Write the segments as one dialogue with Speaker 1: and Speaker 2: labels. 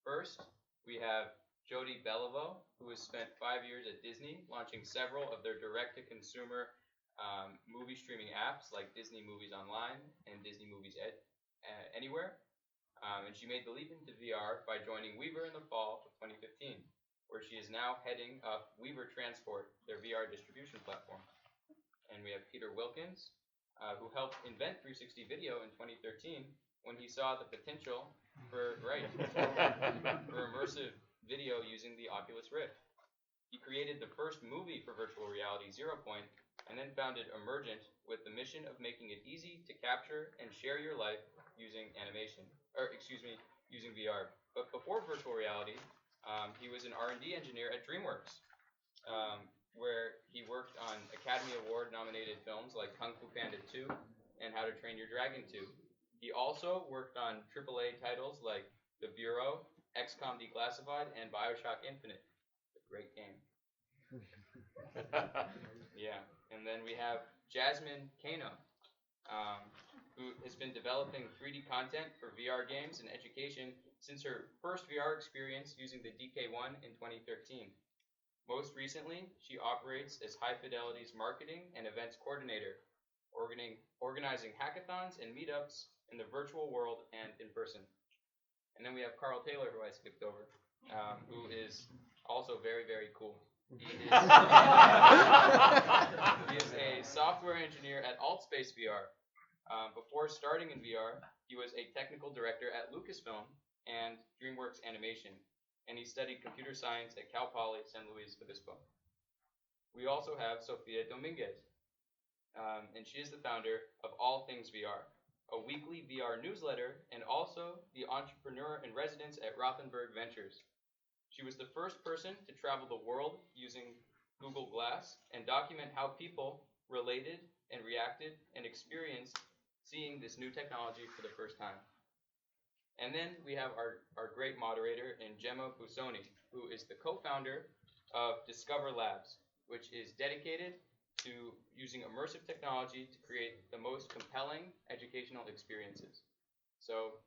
Speaker 1: First, we have Jody Belliveau, who has spent 5 years at Disney, launching several of their direct-to-consumer movie streaming apps like Disney Movies Online and Disney Movies Anywhere. And she made the leap into VR by joining Weaver in the fall of 2015, where she is now heading up Weaver Transport, their VR distribution platform. And we have Peter Wilkins, who helped invent 360 video in 2013 when he saw the potential for immersive video using the Oculus Rift. He created the first movie for virtual reality, Zero Point, and then founded Emergent with the mission of making it easy to capture and share your life using using VR. But before virtual reality, he was an R&D engineer at DreamWorks, where he worked on Academy Award-nominated films like Kung Fu Panda 2 and How to Train Your Dragon 2. He also worked on AAA titles like The Bureau, XCOM Declassified, and BioShock Infinite. A great game. Yeah, and then we have Jazmin Cano, who has been developing 3D content for VR games and education since her first VR experience using the DK1 in 2013. Most recently, she operates as High Fidelity's marketing and events coordinator, organizing hackathons and meetups in the virtual world and in person. And then we have Carl Taylor, who I skipped over, who is also very, very cool. He is a software engineer at AltSpace VR. Before starting in VR, he was a technical director at Lucasfilm and DreamWorks Animation, and he studied computer science at Cal Poly San Luis Obispo. We also have Sophia Dominguez, and she is the founder of All Things VR, a weekly VR newsletter, and also the entrepreneur in residence at Rothenberg Ventures. She was the first person to travel the world using Google Glass and document how people related and reacted and experienced seeing this new technology for the first time. And then we have our great moderator in Gemma Busoni, who is the co-founder of Discover Labs, which is dedicated to using immersive technology to create the most compelling educational experiences. So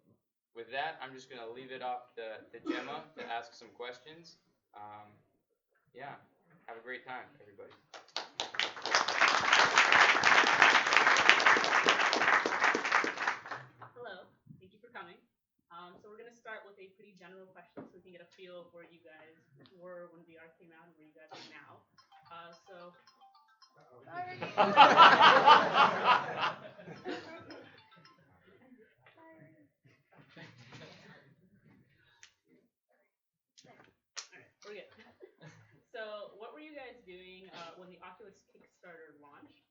Speaker 1: with that, I'm just going to leave it off to Gemma to ask some questions. Yeah, have a great time, everybody.
Speaker 2: Hello, thank you for coming. So we're going to start with a pretty general question so we can get a feel of where you guys were when VR came out and where you guys are now. We're good. So what were you guys doing when the Oculus Kickstarter launched?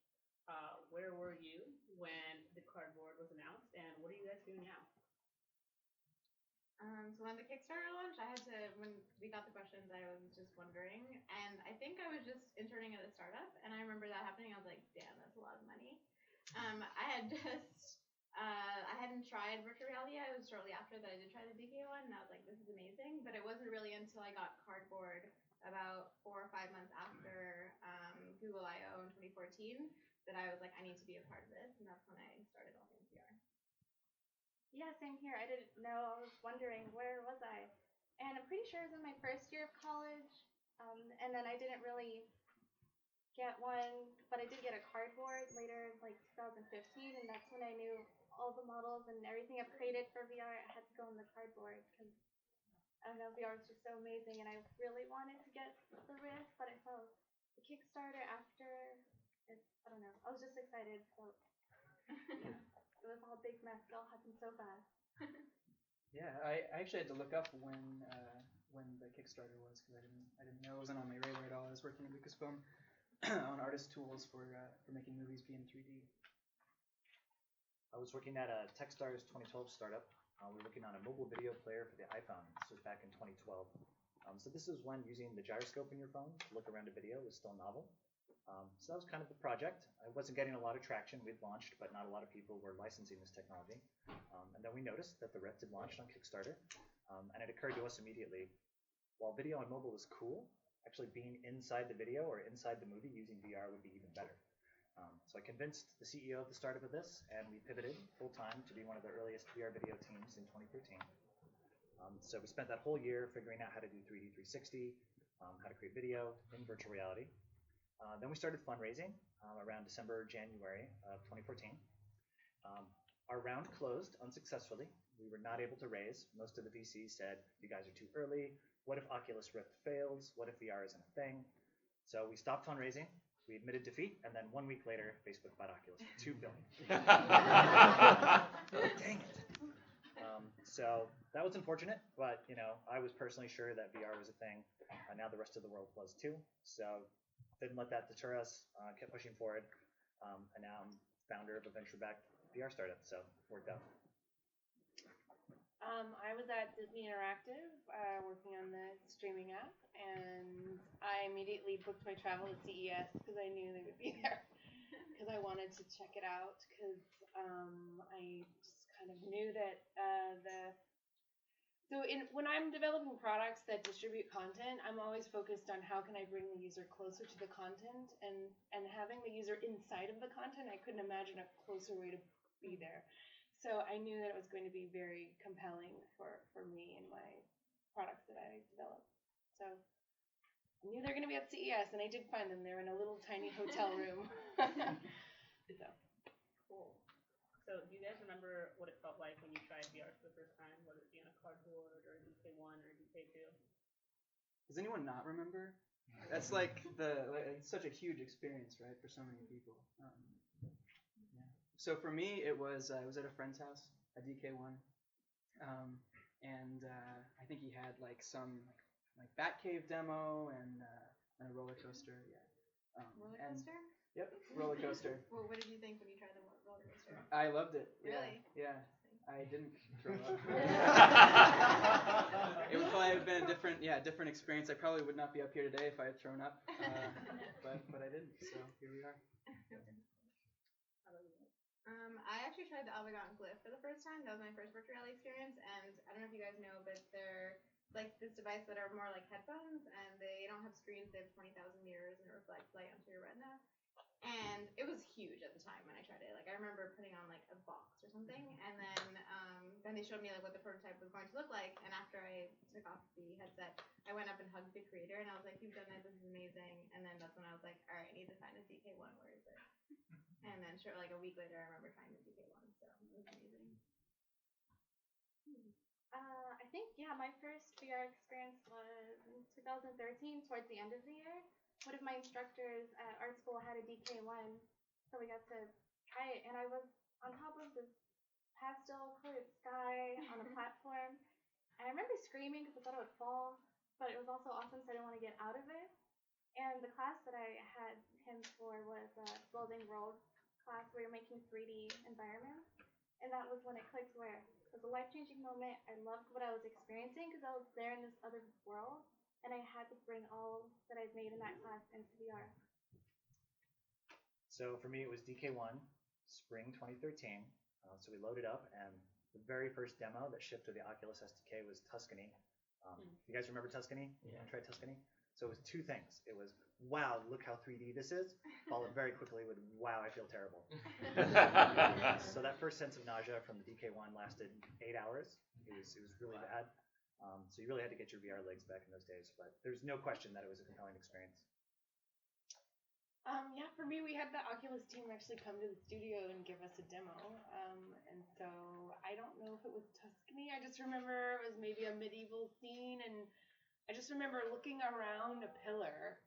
Speaker 2: Where were you when the cardboard was announced, and what are you guys doing now?
Speaker 3: So when the Kickstarter launched, when we got the questions, I was just wondering, and I think I was just interning at a startup, and I remember that happening. I was like, damn, that's a lot of money. I hadn't tried virtual reality. It was shortly after that I did try the DK1, and I was like, this is amazing. But it wasn't really until I got cardboard about 4 or 5 months after Google I/O in 2014 that I was like, I need to be a part of this, and that's when I started All Things VR.
Speaker 4: Yeah, same here. I didn't know. I was wondering, where was I? And I'm pretty sure it was in my first year of college. And then I didn't really get one, but I did get a cardboard later, like 2015, and that's when I knew all the models and everything I've created for VR. I had to go on the cardboard because, I don't know, VR was just so amazing, and I really wanted to get the Rift, but I saw the Kickstarter after. I don't know. I was just excited, so yeah. It was all a big mess. It all happened so fast.
Speaker 5: Yeah, I actually had to look up when the Kickstarter was because I didn't know. It wasn't on my radar at all. I was working at Lucasfilm on artist tools for making movies be in 3D.
Speaker 6: I was working at a Techstars 2012 startup. We were working on a mobile video player for the iPhone. This was back in 2012. So this is when using the gyroscope in your phone to look around a video was still novel. So that was kind of the project. I wasn't getting a lot of traction. We'd launched, but not a lot of people were licensing this technology. And then we noticed that the Rift had launched on Kickstarter. And it occurred to us immediately, while video on mobile is cool, actually being inside the video or inside the movie using VR would be even better. So I convinced the CEO of the startup of this, and we pivoted full-time to be one of the earliest VR video teams in 2013. So we spent that whole year figuring out how to do 3D 360, how to create video in virtual reality. Then we started fundraising around December, January of 2014. Our round closed unsuccessfully. We were not able to raise. Most of the VCs said, you guys are too early. What if Oculus Rift fails? What if VR isn't a thing? So we stopped fundraising. We admitted defeat, and then 1 week later, Facebook bought Oculus for $2 billion. Dang it. So that was unfortunate, but I was personally sure that VR was a thing, and now the rest of the world was too. So didn't let that deter us. Kept pushing forward, and now I'm founder of a venture-backed VR startup. So worked out.
Speaker 7: I was at Disney Interactive working on the streaming app, and I immediately booked my travel to CES because I knew they would be there. Because I wanted to check it out, because I just kind of knew that when I'm developing products that distribute content, I'm always focused on how can I bring the user closer to the content, and having the user inside of the content, I couldn't imagine a closer way to be there. So I knew that it was going to be very compelling for me and my products that I developed. So I knew they were going to be at CES, and I did find them. They're in a little tiny hotel room. So
Speaker 2: Cool. So do you guys remember what it felt like when you tried VR for the first time, whether it be on a cardboard or a DK1 or a DK2?
Speaker 5: Does anyone not remember? That's like it's such a huge experience, right, for so many people. So for me, it was I was at a friend's house, a DK1, and I think he had like some like Batcave demo and a roller coaster. Yeah.
Speaker 3: Roller coaster?
Speaker 5: Yep, roller coaster.
Speaker 3: Well, what did you think when you tried the roller coaster?
Speaker 5: I loved it. Yeah,
Speaker 3: Really?
Speaker 5: Yeah. I didn't throw up. It would probably have been a different experience. I probably would not be up here today if I had thrown up, but I didn't. So here we are.
Speaker 3: I actually tried the Avignon Glyph for the first time. That was my first virtual reality experience, and I don't know if you guys know, but they're like this device that are more like headphones, and they don't have screens. They have 20,000 mirrors, and it reflects light onto your retina. And it was huge at the time when I tried it. Like I remember putting on like a box or something, and then they showed me like what the prototype was going to look like. And after I took off the headset, I went up and hugged the creator, and I was like, "You've done it. This is amazing." And then that's when I was like, "All right, I need to find a DK1. Where is it?" And then sure, like a week later, I remember trying the DK1. So it was amazing.
Speaker 4: I think, my first VR experience was in 2013, towards the end of the year. One of my instructors at art school had a DK1, so we got to try it, and I was on top of this pastel-colored sky on a platform, and I remember screaming because I thought it would fall, but it was also awesome, so I didn't want to get out of it. And the class that I had him for was a building world class where you're making 3D environments, and that was when it clicked where it was a life-changing moment. I loved what I was experiencing because I was there in this other world, and I had to bring all that I'd made in that class into VR.
Speaker 6: So for me, it was DK1, spring 2013. So we loaded up, and the very first demo that shipped to the Oculus SDK was Tuscany. You guys remember Tuscany?
Speaker 1: Yeah.
Speaker 6: You tried Tuscany? So it was two things. It was, wow, look how 3D this is, followed very quickly with, wow, I feel terrible. So that first sense of nausea from the DK1 lasted 8 hours. It was really bad. So you really had to get your VR legs back in those days. But there's no question that it was a compelling experience.
Speaker 7: For me, we had the Oculus team actually come to the studio and give us a demo. And so I don't know if it was Tuscany. I just remember it was maybe a medieval scene, and I just remember looking around a pillar,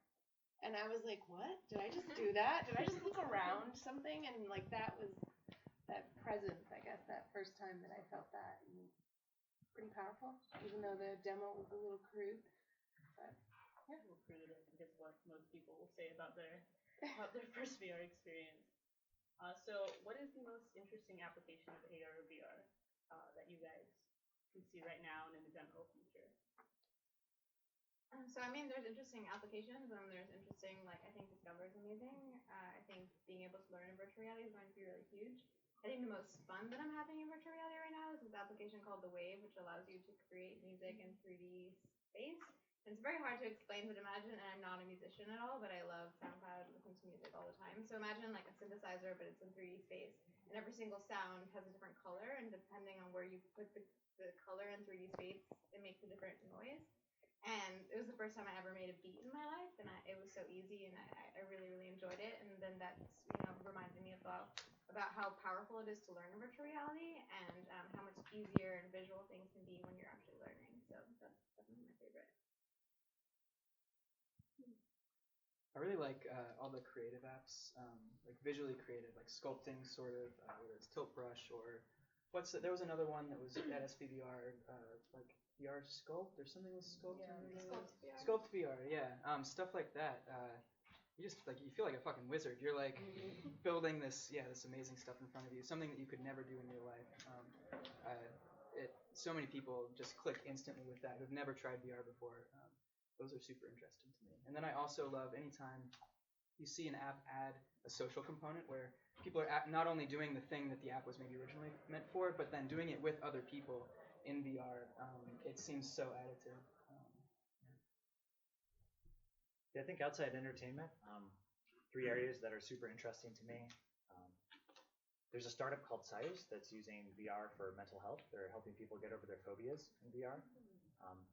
Speaker 7: and I was like, what? Did I just do that? Did I just look around something? And like that was that presence, I guess, that first time that I felt that. And pretty powerful, even though the demo was a little crude. But
Speaker 2: A little crude, I think is what most people will say about their first VR experience. So what is the most interesting application of AR or VR that you guys can see right now and in the general future?
Speaker 3: So I mean, there's interesting applications, and there's interesting, like I think Discover is amazing. I think being able to learn in virtual reality is going to be really huge. I think the most fun that I'm having in virtual reality right now is this application called The Wave, which allows you to create music in 3D space. And it's very hard to explain, but imagine, and I'm not a musician at all, but I love SoundCloud, listen to music all the time. So imagine like a synthesizer, but it's in 3D space. and every single sound has a different color, and depending on where you put the color in 3D space, it makes a different noise. And it was the first time I ever made a beat in my life, and it was so easy, and I really, really enjoyed it. And then that's, reminded me about how powerful it is to learn in virtual reality, and how much easier and visual things can be when you're actually learning. So that's definitely my favorite.
Speaker 5: I really like all the creative apps, like visually creative, like sculpting sort of, whether it's Tilt Brush or there was another one that was at SVVR, like VR Sculpt or something with Sculpt.
Speaker 7: Yeah.
Speaker 5: Sculpt VR, yeah. Stuff like that. You feel like a fucking wizard. You're like building this amazing stuff in front of you, something that you could never do in real life. So many people just click instantly with that who've never tried VR before. Those are super interesting to me. And then I also love anytime you see an app add a social component where people are not only doing the thing that the app was maybe originally meant for, but then doing it with other people in VR. It seems so additive.
Speaker 6: Yeah, I think outside entertainment, 3 areas that are super interesting to me. There's a startup called Cyrus that's using VR for mental health. They're helping people get over their phobias in VR.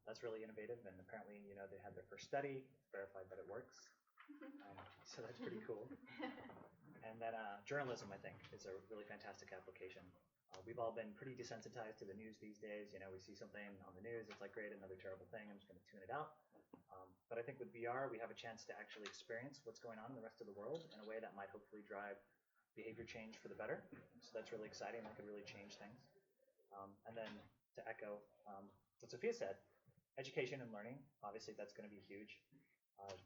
Speaker 6: That's really innovative, and apparently, they had their first study. It's verified that it works. So that's pretty cool. And then journalism, I think, is a really fantastic application. We've all been pretty desensitized to the news these days. We see something on the news, it's like, great, another terrible thing, I'm just going to tune it out. But I think with VR, we have a chance to actually experience what's going on in the rest of the world in a way that might hopefully drive behavior change for the better. So that's really exciting. That could really change things. And then to echo what Sophia said, education and learning, obviously that's going to be huge.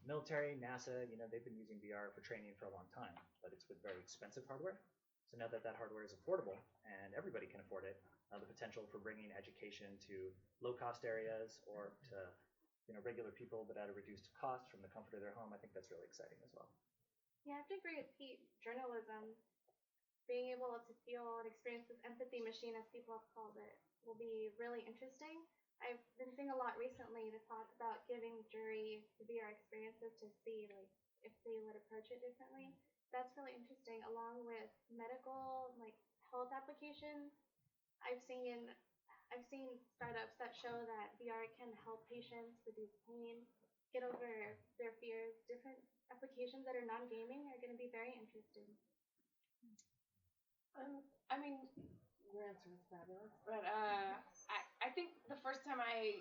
Speaker 6: Military, NASA, they've been using VR for training for a long time, but it's with very expensive hardware. So now that hardware is affordable and everybody can afford it, the potential for bringing education to low-cost areas or to regular people but at a reduced cost from the comfort of their home, I think that's really exciting as well.
Speaker 4: Yeah, I have to agree with Pete. Journalism, being able to feel and experience this empathy machine, as people have called it, will be really interesting. I've been seeing a lot recently the talk about giving jury VR experiences to see if they would approach it differently. That's really interesting, along with medical health applications. I've seen startups that show that VR can help patients reduce pain, get over their fears. Different applications that are non-gaming are going to be very interesting.
Speaker 7: I mean, your answer was fabulous, but I think the first time I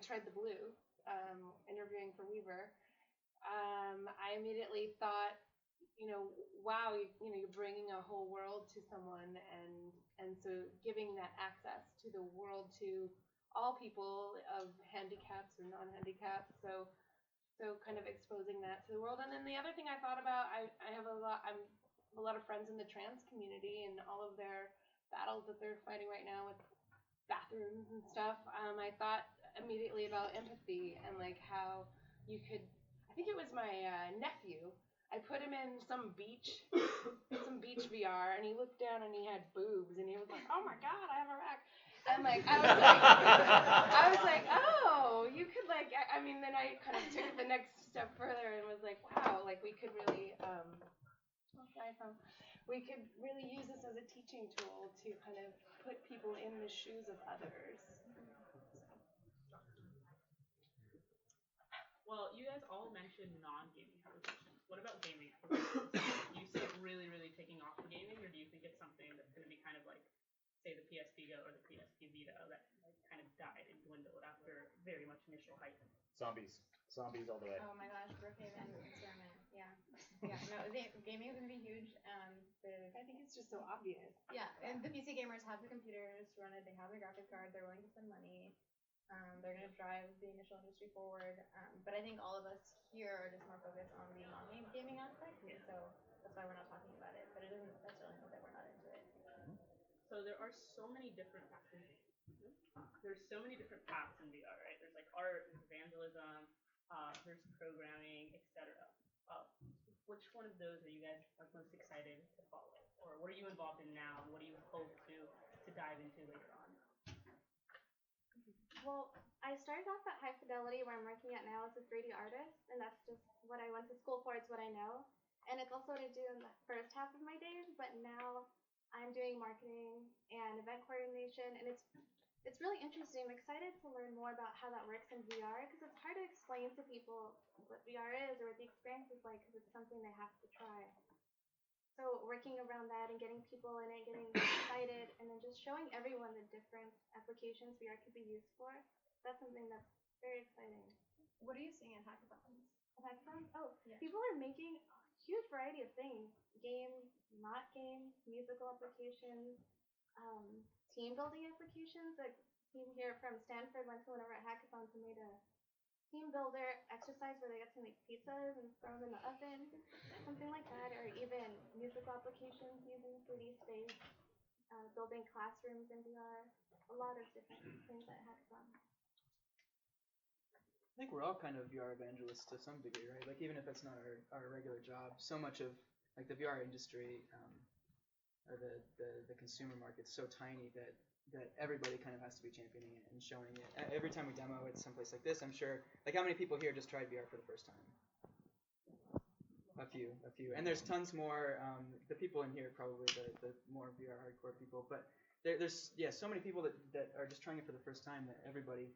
Speaker 7: tried the blue, interviewing for Weaver, I immediately thought, wow, you're bringing a whole world to someone, and so giving that access to the world to all people of handicaps or non-handicaps. So kind of exposing that to the world. And then the other thing I thought about, I have a lot of friends in the trans community and all of their battles that they're fighting right now with bathrooms and stuff. I thought immediately about empathy and how you could, I think it was my nephew, I put him in some beach VR, and he looked down and he had boobs, and he was like, oh my God, I have a rack. And I was like, oh, you could then I kind of took it the next step further and was like, wow, we could really, we could really use this as a teaching tool to kind of put people in the shoes of others.
Speaker 2: Well, you guys all mentioned non-gaming applications. What about gaming applications? Do you see it really, really taking off for gaming, or do you think it's something that's going to be kind of like, say, the PSP Go or the PSP Vita that kind of died and dwindled after very much initial hype?
Speaker 6: Zombies all the way.
Speaker 3: Oh my gosh, Brookhaven experiment. Yeah. No, gaming is going to be huge.
Speaker 7: I think it's just so obvious.
Speaker 3: Yeah, and the PC gamers have the computers to run it. They have the graphics card. They're willing to spend money. They're going to drive the initial industry forward. But I think all of us here are just more focused on the non-gaming aspect, and so that's why we're not talking about it. But it doesn't necessarily mean that we're not into it.
Speaker 2: So there are so many different paths in VR, right? There's art, there's evangelism, there's programming, etc. Which one of those are you guys most excited to follow, or what are you involved in now, and what do you hope to dive into later on?
Speaker 4: Well, I started off at High Fidelity, where I'm working at now as a 3D artist, and that's just what I went to school for. It's what I know. and it's also what I do in the first half of my days. But now I'm doing marketing and event coordination, and it's really interesting. I'm excited to learn more about how that works in VR because it's hard to explain to people what VR is or what the experience is like because it's something they have to try. So working around that and getting people in it, getting excited, and then just showing everyone the different applications VR could be used for, that's something that's very exciting.
Speaker 3: What are you seeing at hackathons?
Speaker 4: Hackathons? Oh,
Speaker 3: Yeah.
Speaker 4: people are making a huge variety of things. Games, not games, musical applications, team building applications. Like team here from Stanford went to one of our hackathons and made a team builder exercise where they get to make pizzas and throw them in the oven, something like that, or even musical applications using 3D space, building classrooms in VR, a lot of different things at hackathons.
Speaker 5: I think we're all kind of VR evangelists to some degree, right? Like even if that's not our regular job, so much of like the VR industry or the consumer market's so tiny that everybody kind of has to be championing it and showing it. Every time we demo at someplace like this, I'm sure, like how many people here just tried VR for the first time? A few. And there's tons more, the people in here probably the more VR hardcore people, but there's so many people that are just trying it for the first time that everybody,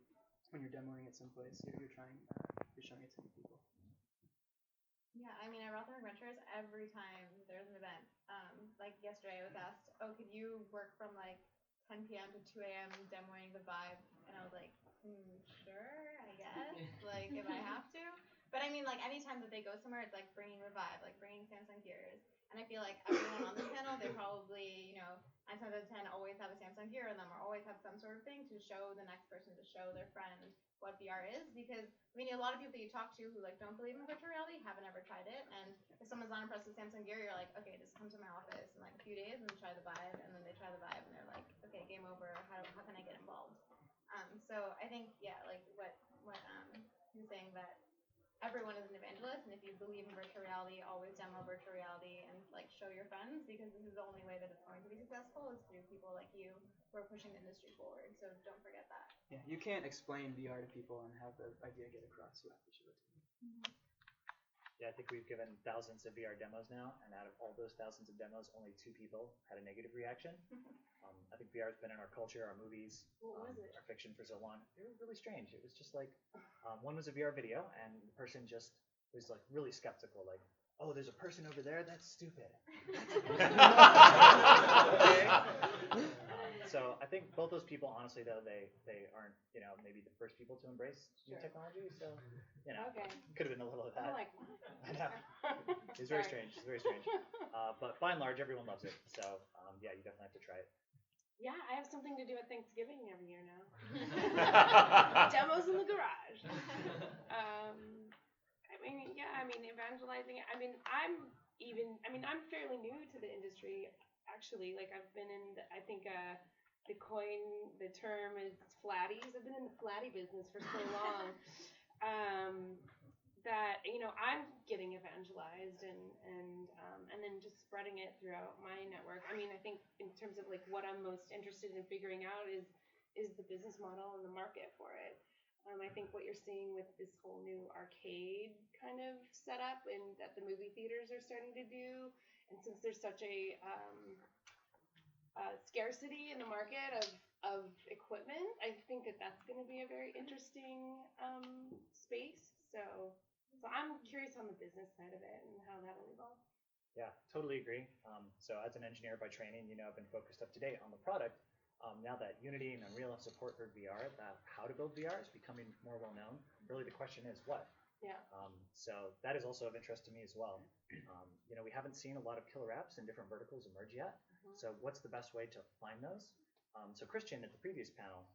Speaker 5: when you're demoing it someplace, you're showing it to new people.
Speaker 3: Yeah, I mean, at Rotherham Adventures, every time there's an event, like yesterday I was asked, oh, could you work from like 10 p.m. to 2 a.m. demoing the Vive? And I was like, sure, I guess, like if I have to. But I mean, like anytime that they go somewhere, it's like bringing the Vive, like bringing Samsung gears. And I feel like everyone on this panel, they probably, 9 times out of 10 always have a Samsung gear in them or always have some sort of thing to show the next person, to show their friend what VR is. Because, I mean, a lot of people that you talk to who like don't believe in virtual reality haven't ever tried it. And if someone's not impressed with Samsung gear, you're like, okay, just come to my office in like a few days and try the Vive. And then they try the Vive and they're like, okay, game over. How can I get involved? So I think, yeah, like what you're saying, that everyone is an evangelist, and if you believe in virtual reality, always demo virtual reality and like show your friends, because this is the only way that it's going to be successful is through people like you who are pushing the industry forward. So don't forget that.
Speaker 5: Yeah, you can't explain VR to people and have the idea get across. You have to show it to them.
Speaker 3: Mm-hmm.
Speaker 6: Yeah, I think we've given thousands of VR demos now, and out of all those thousands of demos, only 2 people had a negative reaction. I think VR has been in our culture, our movies,
Speaker 7: What was it?
Speaker 6: our fiction for so long. It was really strange. It was just like, one was a VR video, and the person just was like really skeptical, like, oh, there's a person over there? That's stupid. Okay. So I think both those people, honestly, though, they aren't, maybe the first people to embrace new technology. So,
Speaker 7: Okay.
Speaker 6: could have been a little of that.
Speaker 7: I'm like, what?
Speaker 6: I know. It's very strange. It's very strange. But by and large, everyone loves it. So, yeah, you definitely have to try it.
Speaker 7: Yeah, I have something to do at Thanksgiving every year now. Demos in the garage. Evangelizing. I'm fairly new to the industry, actually. Like, I've been in, the term is flatties. I've been in the flatty business for so long. That I'm getting evangelized and then just spreading it throughout my network. I mean, I think in terms of like what I'm most interested in figuring out is the business model and the market for it. I think what you're seeing with this whole new arcade kind of setup and that the movie theaters are starting to do, and since there's such a scarcity in the market of equipment, I think that's going to be a very interesting space. So I'm curious on the business side of it and how that will evolve.
Speaker 6: Yeah, totally agree. So as an engineer by training, I've been focused up to date on the product. Now that Unity and Unreal have support for VR, that how to build VR is becoming more well known. Really, the question is what?
Speaker 7: Yeah.
Speaker 6: So that is also of interest to me as well. We haven't seen a lot of killer apps in different verticals emerge yet.
Speaker 7: Mm-hmm.
Speaker 6: So what's the best way to find those? So Christian at the previous panel,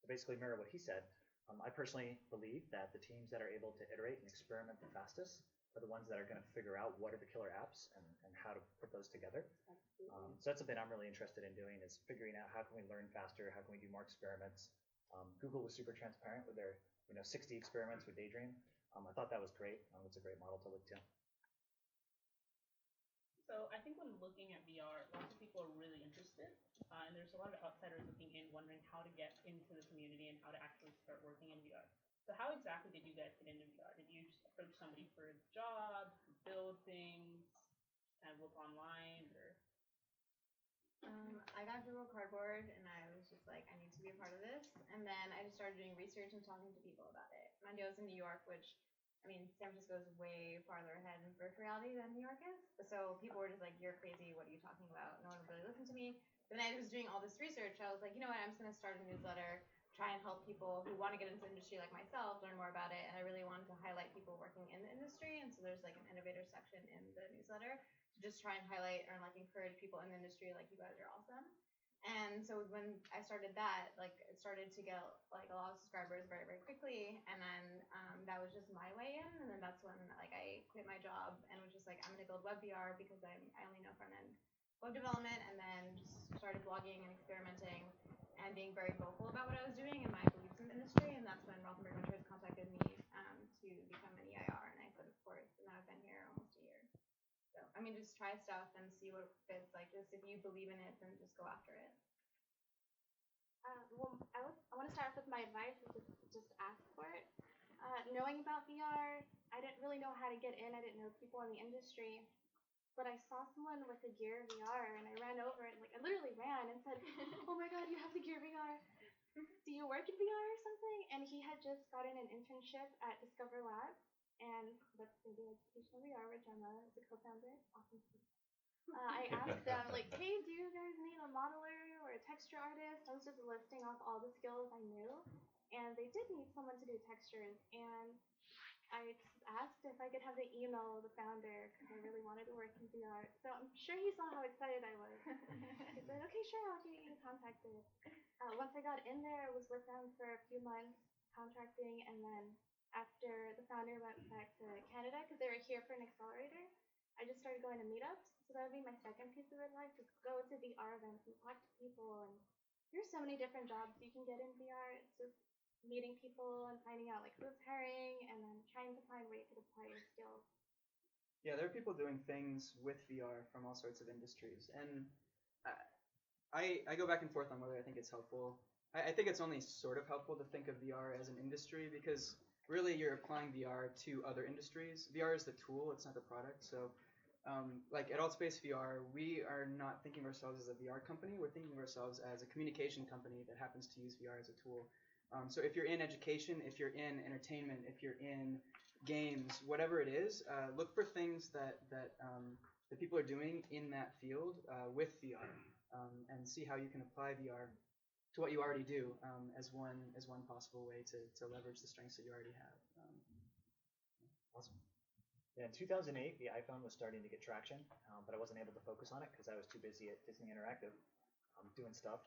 Speaker 6: to basically mirror what he said, I personally believe that the teams that are able to iterate and experiment the fastest are the ones that are going to figure out what are the killer apps and how to put those together. So that's something I'm really interested in doing, is figuring out how can we learn faster, how can we do more experiments. Google was super transparent with their 60 experiments with Daydream. I thought that was great. It's a great model to look to.
Speaker 2: So I think when looking at VR, lots of people are really interested, and there's a lot of outsiders looking in, wondering how to get into the community and how to actually start working in VR. So how exactly did you guys get into VR? Did you just approach somebody for a job, build build things, kind of look online, or?
Speaker 3: I got Google Cardboard and I was just like, I need to be a part of this. And then I just started doing research and talking to people about it. Mind you, I was in New York, which, I mean, San Francisco is way farther ahead in virtual reality than New York is. So people were just like, you're crazy, what are you talking about? No one would really listen to me. But then I was doing all this research. I was like, you know what, I'm just going to start a newsletter, try and help people who want to get into the industry like myself, learn more about it. And I really wanted to highlight people working in the industry. And so there's like an innovator section in the newsletter to just try and highlight or like encourage people in the industry like, you guys are awesome. And so when I started that, like it started to get like a lot of subscribers very, very quickly. And then that was just my way in. And then that's when like I quit my job and was just like, I'm gonna build web VR because I only know front end web development, and then just started blogging and experimenting and being very vocal about what I was doing and my beliefs in the industry. And that's when Rothenberg Ventures contacted me to become an EIR, and I said, of course. And now I've been here almost a year. So I mean, just try stuff and see what fits. Like, just if you believe in it, then just go after it.
Speaker 4: Well, I want to start off with my advice, which is just ask for it. Knowing about VR, I didn't really know how to get in. I didn't know people in the industry, but I saw someone with a Gear VR, and I ran over and like I literally ran and said, "Oh my God, you have the Gear VR! Do you work in VR or something?" And he had just gotten an internship at Discover Labs, and that's the educational VR, which I'm a co-founder. Awesome. I asked them, like, hey, do you guys need a modeler or a texture artist? I was just listing off all the skills I knew, and they did need someone to do textures, and I asked if I could have the email of the founder because I really wanted to work in VR. So I'm sure he saw how excited I was. He said, okay, sure, I'll get you contacted. Once I got in there, I was with them for a few months contracting, and then after the founder went back to Canada because they were here for an accelerator, I just started going to meetups. So that would be my second piece of advice: is go to VR events and talk to people. And there's so many different jobs you can get in VR. It's just meeting people and finding out like who's hiring, and then trying to find where you could apply your skills.
Speaker 5: Yeah, there are people doing things with VR from all sorts of industries, and I go back and forth on whether I think it's helpful. I think it's only sort of helpful to think of VR as an industry because really you're applying VR to other industries. VR is the tool, it's not the product. So like at Altspace VR, we are not thinking of ourselves as a VR company. We're thinking of ourselves as a communication company that happens to use VR as a tool. So if you're in education, if you're in entertainment, if you're in games, whatever it is, look for things that people are doing in that field with VR, and see how you can apply VR to what you already do as one possible way to leverage the strengths that you already have.
Speaker 6: Awesome. Yeah, in 2008, the iPhone was starting to get traction, but I wasn't able to focus on it because I was too busy at Disney Interactive doing stuff.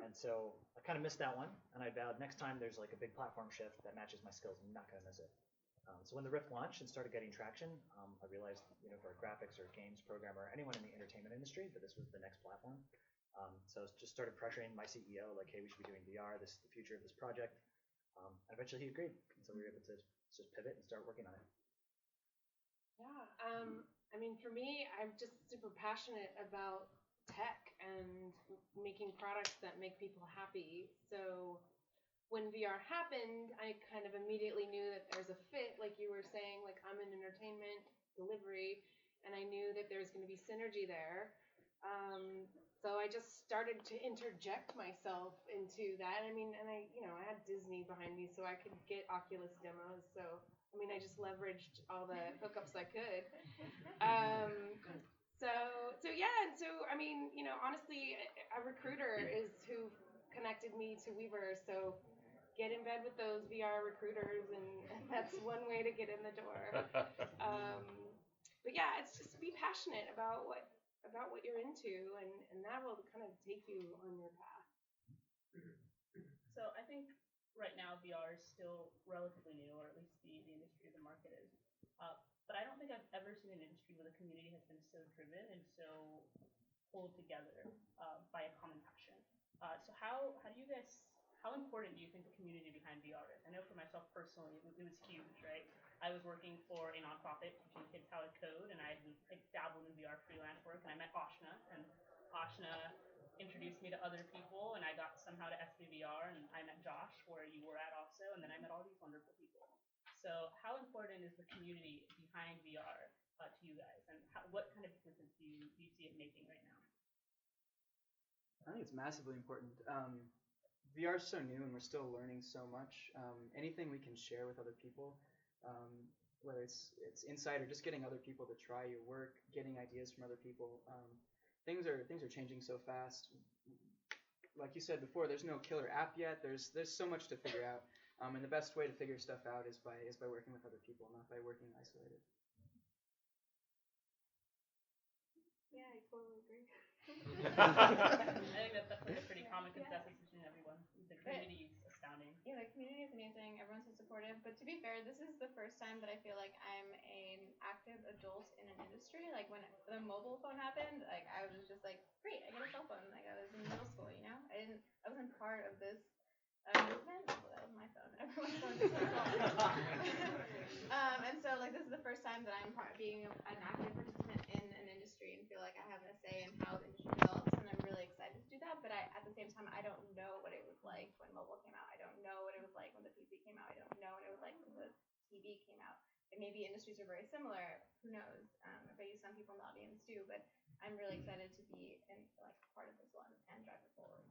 Speaker 6: And so I kind of missed that one, and I vowed next time there's like a big platform shift that matches my skills, I'm not going to miss it. So when the Rift launched and started getting traction, I realized, for a graphics or games programmer, anyone in the entertainment industry, that this was the next platform. So I just started pressuring my CEO, like, hey, we should be doing VR, this is the future of this project. And eventually he agreed, and so we were able to just pivot and start working on it.
Speaker 7: Yeah, I mean, for me, I'm just super passionate about tech and making products that make people happy. So when VR happened, I kind of immediately knew that there's a fit, like you were saying, like I'm in entertainment delivery, and I knew that there's going to be synergy there. So I just started to interject myself into that. I mean, and I had Disney behind me, so I could get Oculus demos. So I mean, I just leveraged all the hookups I could. So yeah, and so I mean, honestly, a recruiter is who connected me to Weaver. So get in bed with those VR recruiters, and that's one way to get in the door. But yeah, it's just be passionate about what you're into, and that will kind of take you on your path.
Speaker 2: So I think right now VR is still relatively new, or at least the industry, the market is. But I don't think I've ever seen an industry where the community has been so driven and so pulled together by a common passion. So how important do you think the community behind VR is? I know for myself personally, it was huge, right? I was working for a nonprofit teaching kids how to code, and I dabbled in VR freelance work, and I met Ashna, and Ashna introduced me to other people, and I got somehow to SBVR, and I met Josh, where you were at also, and then I met all these wonderful people. So how important is the community behind VR to
Speaker 5: I think it's massively important. VR is so new and we're still learning so much. Anything we can share with other people, whether it's insight or just getting other people to try your work, getting ideas from other people. Things are changing so fast. Like you said before, there's no killer app yet. There's so much to figure out. And the best way to figure stuff out is by working with other people, not by working isolated.
Speaker 4: Yeah, I totally agree.
Speaker 2: I think that's definitely a pretty common consensus between everyone. The community is astounding.
Speaker 3: Yeah, the community is amazing. Everyone's so supportive. But to be fair, this is the first time that I feel like I'm an active adult in an industry. Like when the mobile phone happened, like I was just like, great, I get a cell phone. Like I was in middle school, you know. I wasn't part of this movement. Well, that was my phone. Everyone's phone is so small. And so like this is the first time that I'm being an active participant in an industry and feel like I have a say in how the industry develops, and I'm really excited to do that. But at the same time, I don't know what it was like when mobile came out. I don't know what it was like when the PC came out. I don't know what it was like when the TV came out. And maybe industries are very similar. Who knows? I bet you some people in the audience do. But I'm really excited to be in like part of this one and drive it forward.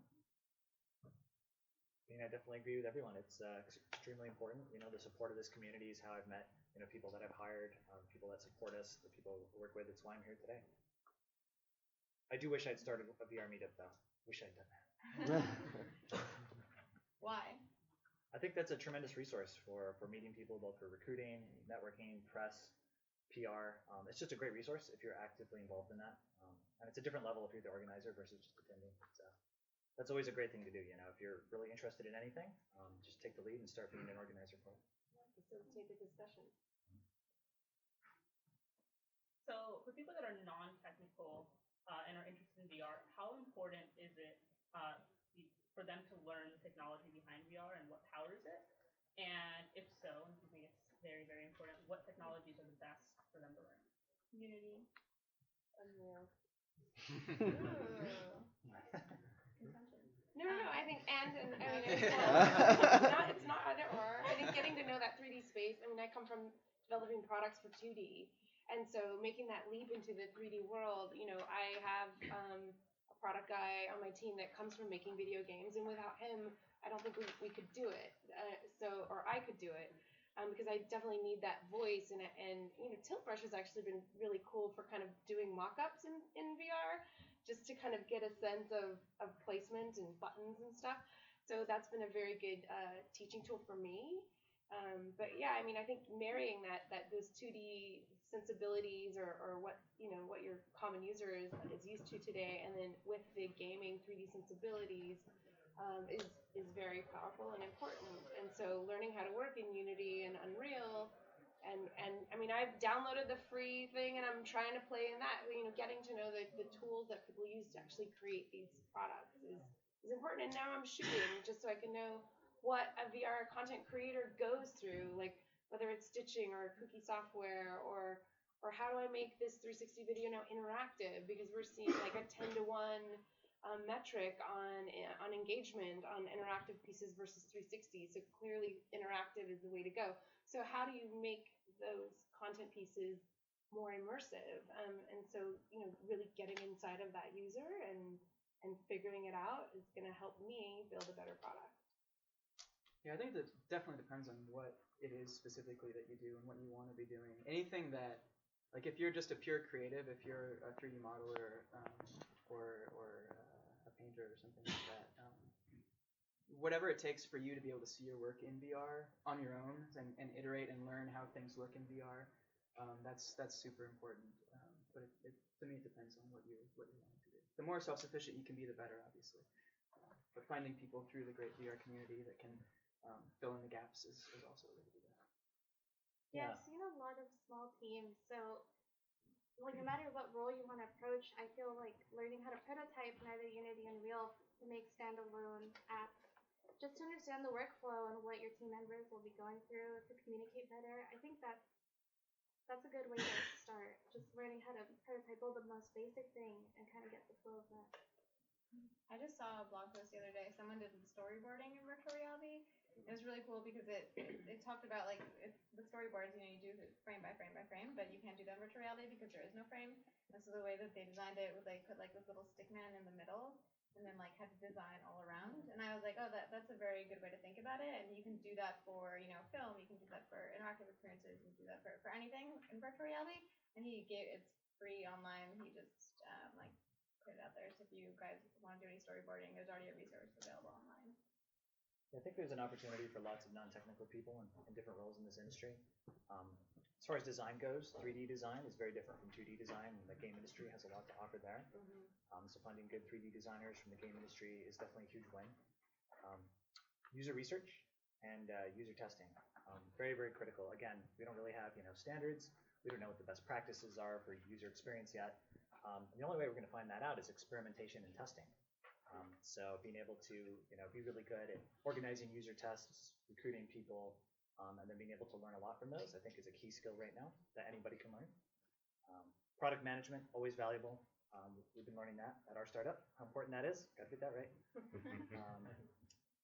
Speaker 6: I mean, I definitely agree with everyone. It's extremely important. You know, the support of this community is how I've met, you know, people that I've hired, people that support us, the people we work with. It's why I'm here today. I do wish I'd started a VR meetup, though. Wish I'd done that.
Speaker 3: Why?
Speaker 6: I think that's a tremendous resource for meeting people, both for recruiting, networking, press, PR. It's just a great resource if you're actively involved in that. And it's a different level if you're the organizer versus just attending. So that's always a great thing to do. You know, if you're really interested in anything, just take the lead and start being an organizer for it.
Speaker 7: Facilitate the discussion.
Speaker 2: So for people that are non-technical and are interested in VR, how important is it for them to learn the technology behind VR and what powers it? And if so, and I think it's very, very important, what technologies are the best for them to learn?
Speaker 3: Unity.
Speaker 7: Unreal.
Speaker 3: Consumption.
Speaker 7: No, I think I mean, it's not either or. I think getting to know that 3D space. I mean, I come from developing products for 2D, and so making that leap into the 3D world. You know, I have a product guy on my team that comes from making video games, and without him, I don't think we could do it. Or I could do it. Because I definitely need that voice, and you know, Tilt Brush has actually been really cool for kind of doing mock-ups in VR, just to kind of get a sense of placement and buttons and stuff. So that's been a very good teaching tool for me. But yeah, I mean, I think marrying that those 2D sensibilities or what your common user is used to today, and then with the gaming 3D sensibilities. Is very powerful and important. And so learning how to work in Unity and Unreal, and I mean, I've downloaded the free thing and I'm trying to play in that. You know, getting to know the tools that people use to actually create these products is important. And now I'm shooting just so I can know what a VR content creator goes through, like whether it's stitching or kooky software or how do I make this 360 video now interactive, because we're seeing like a 10-to-1 metric on engagement on interactive pieces versus 360. So clearly interactive is the way to go. So how do you make those content pieces more immersive? And so, you know, really getting inside of that user and figuring it out is going to help me build a better product.
Speaker 5: Yeah, I think that definitely depends on what it is specifically that you do and what you want to be doing. Anything that, like if you're just a pure creative, if you're a 3D modeler or a painter or something like that, whatever it takes for you to be able to see your work in VR on your own and iterate and learn how things look in VR, that's super important. But to me, it depends on what you're wanting to do. The more self-sufficient you can be, the better, obviously. But finding people through the great VR community that can fill in the gaps is also a way to do that.
Speaker 4: Yeah, I've seen a lot of small teams. So, like, no matter what role you want to approach, I feel like learning how to prototype in either Unity and Unreal to make standalone apps, just to understand the workflow and what your team members will be going through to communicate better. I think that's a good way to start. Just learning how to prototype, build the most basic thing, and kind of get the flow of that.
Speaker 3: I just saw a blog post the other day. Someone did storyboarding in virtual reality. It was really cool because it talked about like the storyboards, you know, you do frame by frame by frame, but you can't do that in virtual reality because there is no frame. And so the way that they designed it was they put like this little stick man in the middle, and then like had to design all around. And I was like, oh, that's a very good way to think about it. And you can do that for, film, you can do that for interactive experiences, you can do that for anything in virtual reality. And it's free online. He just like put it out there. So if you guys want to do any storyboarding, there's already a resource available online.
Speaker 6: I think there's an opportunity for lots of non-technical people in different roles in this industry. As far as design goes, 3D design is very different from 2D design, and the game industry has a lot to offer there. So finding good 3D designers from the game industry is definitely a huge win. User research and user testing, very, very critical. Again, we don't really have standards. We don't know what the best practices are for user experience yet. The only way we're going to find that out is experimentation and testing. So being able to be really good at organizing user tests, recruiting people, and then being able to learn a lot from those, I think is a key skill right now that anybody can learn. Product management, always valuable. We've been learning that at our startup, how important that is. Got to get that right.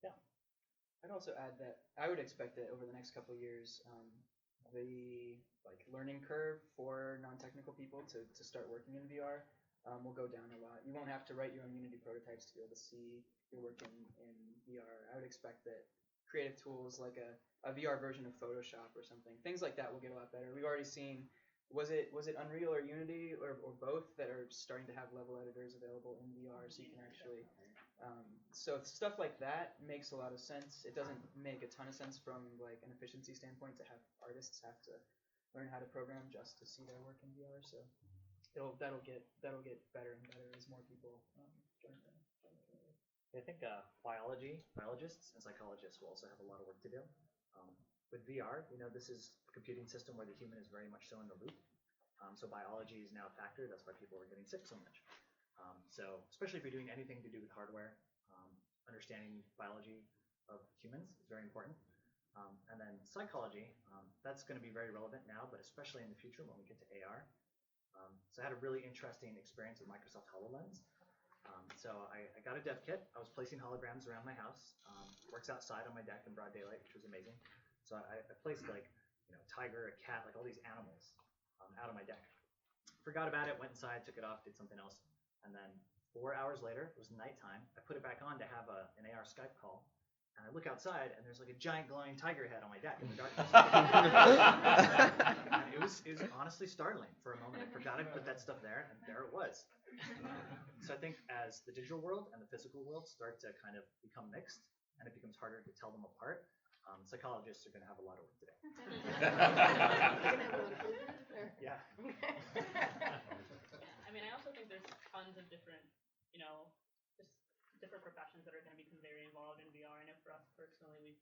Speaker 6: Yeah.
Speaker 5: I'd also add that I would expect that over the next couple of years, the learning curve for non-technical people to start working in VR will go down a lot. You won't have to write your own Unity prototypes to be able to see your work in VR. I would expect that creative tools like a VR version of Photoshop or something, things like that will get a lot better. We've already seen, was it Unreal or Unity or both that are starting to have level editors available in VR, so you can actually. So stuff like that makes a lot of sense. It doesn't make a ton of sense from like an efficiency standpoint to have artists have to learn how to program just to see their work in VR. So that'll get better and better as more people join the community.
Speaker 6: I think biologists and psychologists will also have a lot of work to do. With VR, this is a computing system where the human is very much so in the loop. So biology is now a factor. That's why people are getting sick so much. So especially if you're doing anything to do with hardware, understanding biology of humans is very important. And then psychology, that's going to be very relevant now, but especially in the future when we get to AR. So I had a really interesting experience with Microsoft HoloLens. So I got a dev kit. I was placing holograms around my house. Works outside on my deck in broad daylight, which was amazing. So I placed tiger, a cat, all these animals out on my deck. Forgot about it, went inside, took it off, did something else. And then 4 hours later, it was nighttime. I put it back on to have an AR Skype call. And I look outside, and there's a giant glowing tiger head on my deck in the darkness. And it was honestly startling for a moment. I forgot I put that stuff there, and there it was. So I think as the digital world and the physical world start to kind of become mixed, and it becomes harder to tell them apart, psychologists are going to have a lot of work to do. Yeah.
Speaker 2: I mean, I also think there's tons of different, just different professions that are going to become very involved in VR. I know for us personally, we've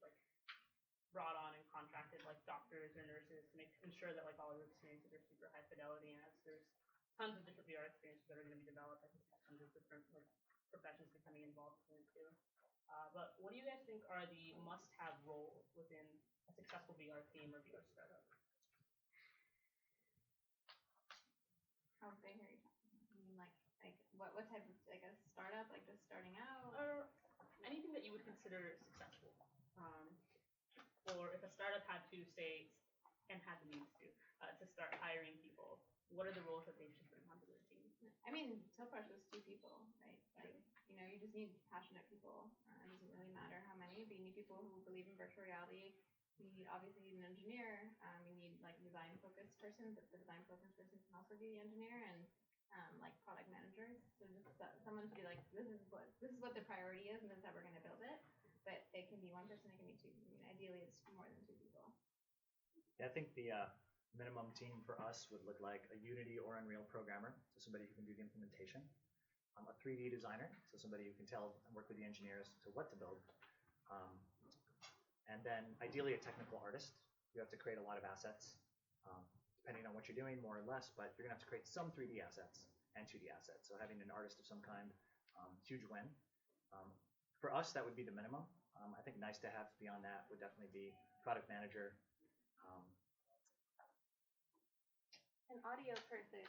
Speaker 2: brought on and contracted doctors or nurses to ensure that all of the experiences are super high fidelity. And as there's tons of different VR experiences that are going to be developed, I think tons of different professions becoming involved in it too. But what do you guys think are the must-have roles within a successful VR team or VR startup?
Speaker 3: How big are you talking? I mean, what type of a startup, just starting out?
Speaker 2: Or anything that you would consider successful. Or if a startup had to say, and had the means to start hiring people, what are the roles that they should bring onto their team?
Speaker 3: I mean, so far it's just 2 people, right? You just need passionate people. It doesn't really matter how many, but you need people who believe in virtual reality. You obviously need an engineer. You need design-focused person, but the design-focused person can also be the engineer, and product managers. So just someone to be this is what the priority is, and this is how we're going to build it. But it can be 1 person, it can be 2. I mean, ideally, it's more than 2 people.
Speaker 6: Yeah, I think the minimum team for us would look like a Unity or Unreal programmer, so somebody who can do the implementation. A 3D designer, so somebody who can tell and work with the engineers to what to build. And then ideally a technical artist. You have to create a lot of assets, depending on what you're doing, more or less, but you're going to have to create some 3D assets and 2D assets. So having an artist of some kind, huge win. For us, that would be the minimum. I think nice to have beyond that would definitely be product manager.
Speaker 4: An audio person.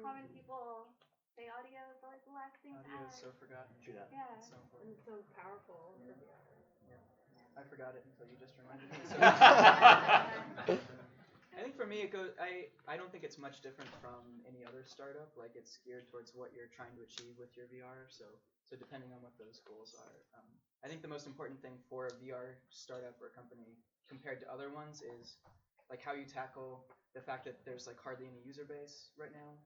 Speaker 4: Common people say audio is always the last thing to
Speaker 5: Audio
Speaker 4: add.
Speaker 5: is so forgotten.
Speaker 6: True that.
Speaker 4: Yeah.
Speaker 5: It's so important.
Speaker 7: And it's so powerful.
Speaker 5: Yeah. I forgot it until you just reminded me. So I think for me, it goes. I don't think it's much different from any other startup. Like it's geared towards what you're trying to achieve with your VR. So depending on what those goals are, I think the most important thing for a VR startup or company compared to other ones is like how you tackle the fact that there's like hardly any user base right now,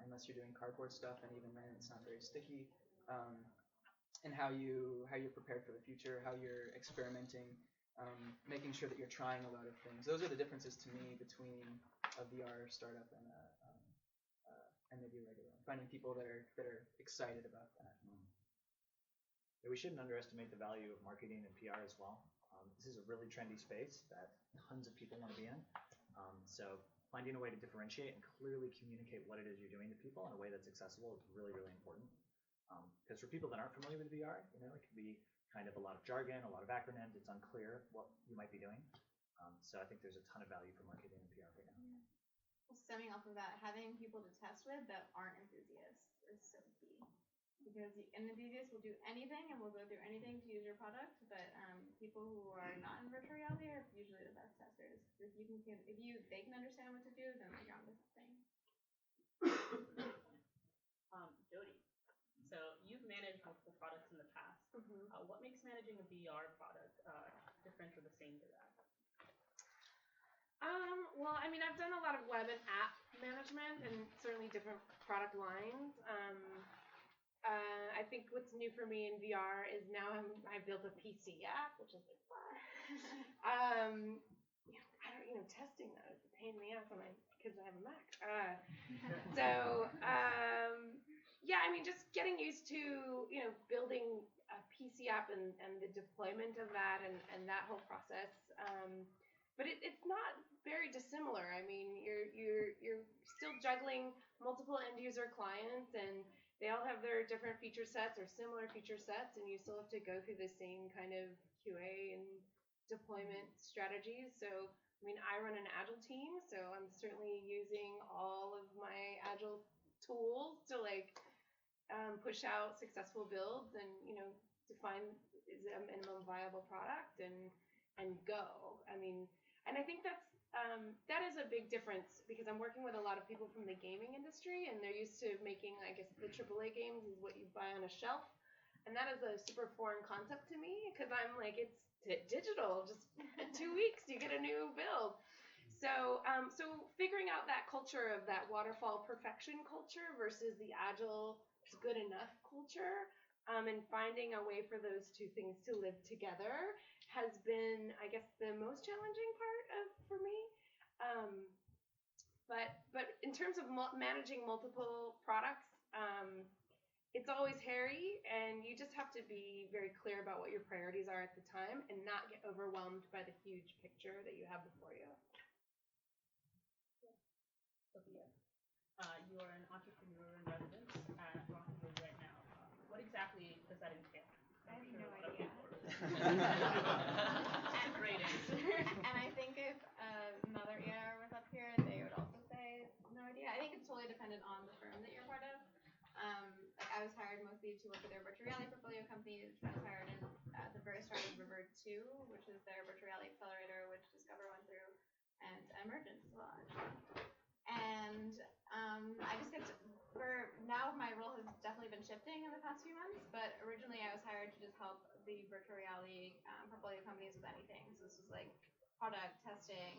Speaker 5: unless you're doing cardboard stuff, and even then it's not very sticky. And how you're prepared for the future, how you're experimenting, making sure that you're trying a lot of things. Those are the differences to me between a VR startup and maybe a regular one. Finding people that are excited about that.
Speaker 6: Yeah, we shouldn't underestimate the value of marketing and PR as well. This is a really trendy space that tons of people want to be in. So finding a way to differentiate and clearly communicate what it is you're doing to people in a way that's accessible is really, really important. Because for people that aren't familiar with VR, it can be kind of a lot of jargon, a lot of acronyms. It's unclear what you might be doing. So I think there's a ton of value for marketing and PR right now.
Speaker 3: Well, stemming off of that, having people to test with that aren't enthusiasts is so key. Because an enthusiast will do anything and will go through anything to use your product, but people who are not in virtual reality are usually the best testers. If they can understand what to do, then you're onto something.
Speaker 2: Jody, so you've managed multiple products in the past. What makes managing a VR product different or the same to that?
Speaker 7: Well, I mean, I've done a lot of web and app management and certainly different product lines. I think what's new for me in VR is now I built a PC app, which is like fun. Testing that is a pain in the ass on my kids that have a Mac. I mean, just getting used to building a PC app and the deployment of that and that whole process. But it's not very dissimilar. I mean, you're still juggling multiple end user clients, and they all have their different feature sets or similar feature sets, and you still have to go through the same kind of QA and deployment strategies. So, I mean, I run an Agile team, so I'm certainly using all of my Agile tools to push out successful builds and define is it a minimum viable product and go. I mean, and I think that is a big difference because I'm working with a lot of people from the gaming industry, and they're used to making, I guess, the AAA games is what you buy on a shelf, and that is a super foreign concept to me because I'm like, it's digital, just 2 weeks you get a new build. So figuring out that culture of that waterfall perfection culture versus the Agile good enough culture, and finding a way for those two things to live together has been, I guess, the most challenging part for me. But in terms of managing multiple products, it's always hairy, and you just have to be very clear about what your priorities are at the time and not get overwhelmed by the huge picture that you have before you.
Speaker 2: Sophia, you are an entrepreneur in residence at Rockville right now. What exactly does that entail?
Speaker 3: I have no idea.
Speaker 2: Great answer.
Speaker 3: And I think if another EIR was up here, they would also say no idea. I think it's totally dependent on the firm that you're part of. I was hired mostly to look at their virtual reality portfolio companies. I was hired at the very start of River 2, which is their virtual reality accelerator, which Discover went through, and Emergence as well, actually. And I just get to, for now, my role has definitely been shifting in the past few months, but originally I was hired to just help the virtual reality portfolio companies with anything. So this was like product testing,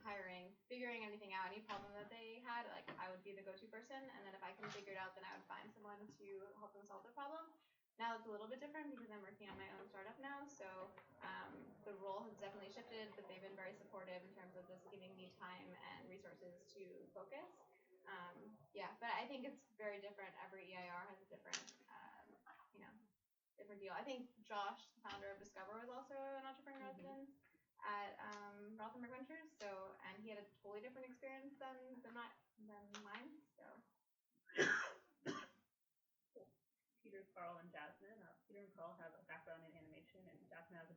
Speaker 3: hiring, figuring anything out, any problem that they had, like I would be the go-to person, and then if I couldn't figure it out, then I would find someone to help them solve the problem. Now it's a little bit different because I'm working on my own startup now, so the role has definitely shifted, but they've been very supportive in terms of just giving me time and resources to focus. But I think it's very different. Every EIR has a different, different deal. I think Josh, the founder of Discover, was also an entrepreneur in residence at Rothenberg Ventures, and he had a totally different experience than mine. So.
Speaker 2: Peter, Carl, and Jazmin. Peter and Carl have a background in animation, and Jazmin has a